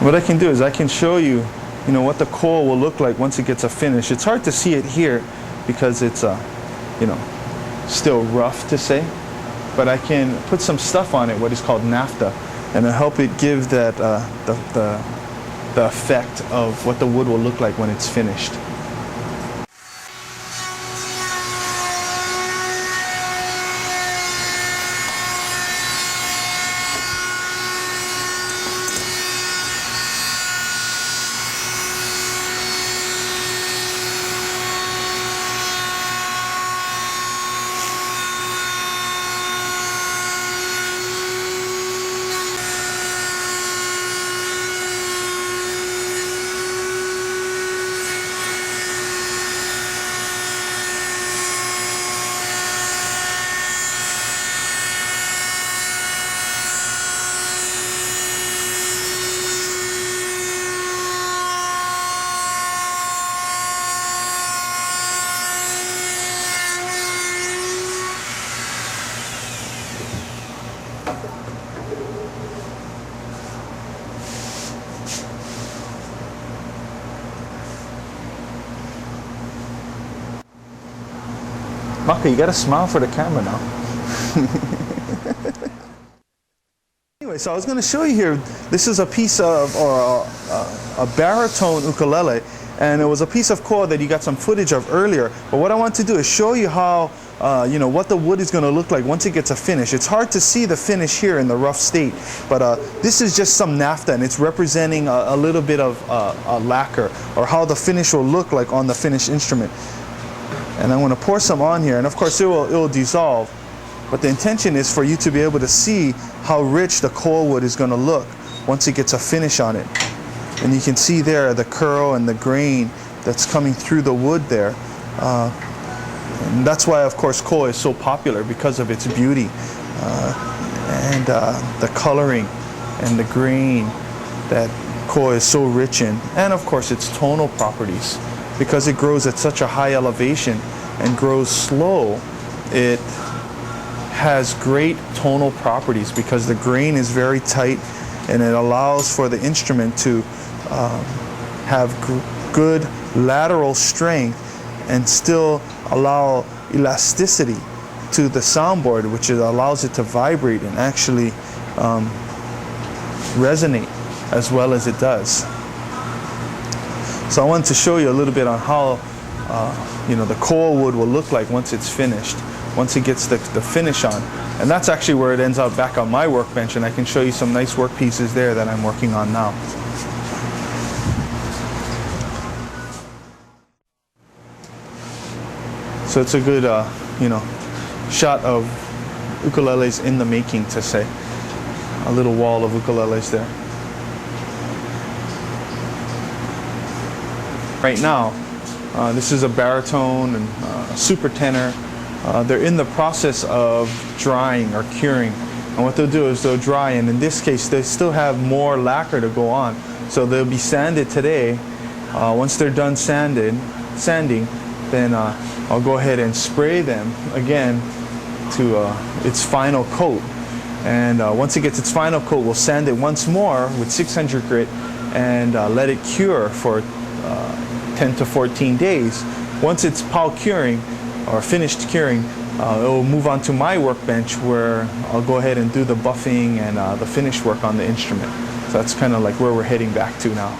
what I can do is I can show you, you know, what the coal will look like once it gets a finish. It's hard to see it here because it's, you know, still rough to say, but I can put some stuff on it, what is called naphtha, and it'll help it give that the effect of what the wood will look like when it's finished. Maka, you gotta smile for the camera now. Anyway, so I was gonna show you here, this is a piece of, or a baritone ukulele, and it was a piece of coal that you got some footage of earlier. But what I want to do is show you how, you know, what the wood is gonna look like once it gets a finish. It's hard to see the finish here in the rough state, but this is just some naphtha, and it's representing a little bit of a lacquer, or how the finish will look like on the finished instrument. And I'm going to pour some on here, and of course it will dissolve, but the intention is for you to be able to see how rich the coal wood is going to look once it gets a finish on it. And you can see there the curl and the grain that's coming through the wood there. And that's why, of course, coal is so popular, because of its beauty and the coloring and the grain that coal is so rich in, and of course its tonal properties. Because it grows at such a high elevation and grows slow, it has great tonal properties because the grain is very tight, and it allows for the instrument to have good lateral strength and still allow elasticity to the soundboard, which allows it to vibrate and actually resonate as well as it does. So I wanted to show you a little bit on how you know, the coal wood will look like once it's finished, once it gets the finish on. And that's actually where it ends up back on my workbench, and I can show you some nice work pieces there that I'm working on now. So it's a good you know, shot of ukuleles in the making, to say. A little wall of ukuleles there. Right now, this is a baritone and a super tenor. They're in the process of drying or curing. And what they'll do is they'll dry, and in this case, they still have more lacquer to go on. So they'll be sanded today. Once they're done sanding, then I'll go ahead and spray them again to its final coat. And once it gets its final coat, we'll sand it once more with 600 grit and let it cure for 10 to 14 days. Once it's curing or finished curing, it will move on to my workbench, where I'll go ahead and do the buffing and the finish work on the instrument. So that's kind of like where we're heading back to now.